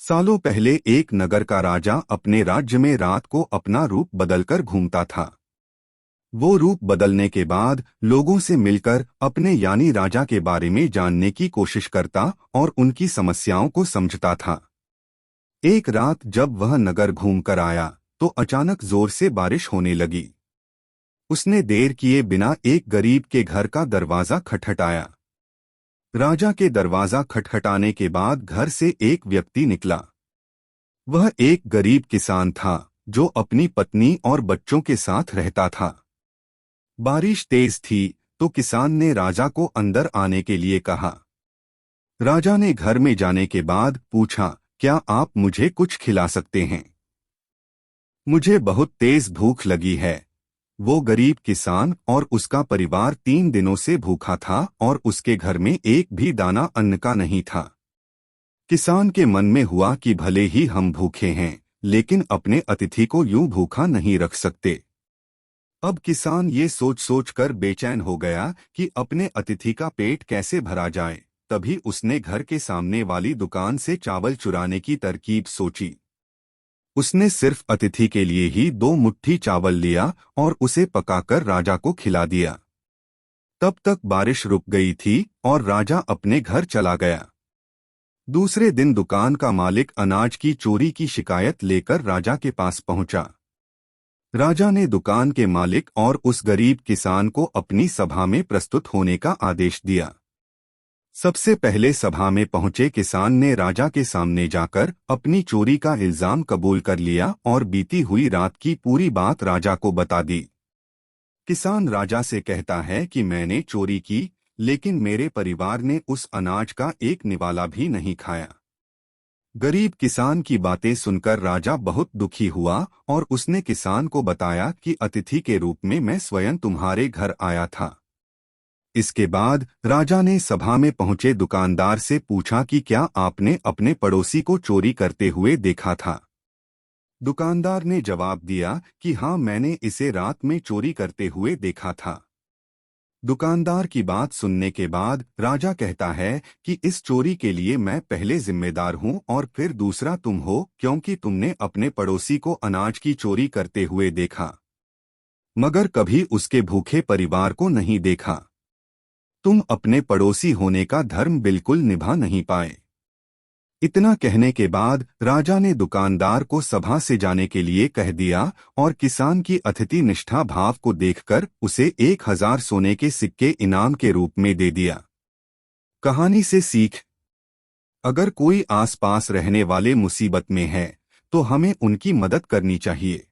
सालों पहले एक नगर का राजा अपने राज्य में रात को अपना रूप बदलकर घूमता था। वो रूप बदलने के बाद लोगों से मिलकर अपने यानी राजा के बारे में जानने की कोशिश करता और उनकी समस्याओं को समझता था। एक रात जब वह नगर घूमकर आया तो अचानक जोर से बारिश होने लगी। उसने देर किए बिना एक गरीब के घर का दरवाजा खटखटाया। राजा के दरवाजा खटखटाने के बाद घर से एक व्यक्ति निकला। वह एक गरीब किसान था जो अपनी पत्नी और बच्चों के साथ रहता था। बारिश तेज थी तो किसान ने राजा को अंदर आने के लिए कहा। राजा ने घर में जाने के बाद पूछा, क्या आप मुझे कुछ खिला सकते हैं? मुझे बहुत तेज भूख लगी है। वो गरीब किसान और उसका परिवार 3 दिनों से भूखा था और उसके घर में एक भी दाना अन्न का नहीं था। किसान के मन में हुआ कि भले ही हम भूखे हैं, लेकिन अपने अतिथि को यूं भूखा नहीं रख सकते। अब किसान ये सोच सोच कर बेचैन हो गया कि अपने अतिथि का पेट कैसे भरा जाए। तभी उसने घर के सामने वाली दुकान से चावल चुराने की तरकीब सोची। उसने सिर्फ अतिथि के लिए ही 2 मुट्ठी चावल लिया और उसे पकाकर राजा को खिला दिया। तब तक बारिश रुक गई थी और राजा अपने घर चला गया। दूसरे दिन दुकान का मालिक अनाज की चोरी की शिकायत लेकर राजा के पास पहुंचा। राजा ने दुकान के मालिक और उस गरीब किसान को अपनी सभा में प्रस्तुत होने का आदेश दिया। सबसे पहले सभा में पहुंचे किसान ने राजा के सामने जाकर अपनी चोरी का इल्जाम कबूल कर लिया और बीती हुई रात की पूरी बात राजा को बता दी। किसान राजा से कहता है कि मैंने चोरी की, लेकिन मेरे परिवार ने उस अनाज का एक निवाला भी नहीं खाया। गरीब किसान की बातें सुनकर राजा बहुत दुखी हुआ और उसने किसान को बताया कि अतिथि के रूप में मैं स्वयं तुम्हारे घर आया था। इसके बाद राजा ने सभा में पहुंचे दुकानदार से पूछा कि क्या आपने अपने पड़ोसी को चोरी करते हुए देखा था? दुकानदार ने जवाब दिया कि हाँ, मैंने इसे रात में चोरी करते हुए देखा था। दुकानदार की बात सुनने के बाद राजा कहता है कि इस चोरी के लिए मैं पहले जिम्मेदार हूँ और फिर दूसरा तुम हो, क्योंकि तुमने अपने पड़ोसी को अनाज की चोरी करते हुए देखा, मगर कभी उसके भूखे परिवार को नहीं देखा। तुम अपने पड़ोसी होने का धर्म बिल्कुल निभा नहीं पाए। इतना कहने के बाद राजा ने दुकानदार को सभा से जाने के लिए कह दिया और किसान की अतिथि निष्ठा भाव को देखकर उसे 1000 सोने के सिक्के इनाम के रूप में दे दिया। कहानी से सीख: अगर कोई आसपास रहने वाले मुसीबत में है तो हमें उनकी मदद करनी चाहिए।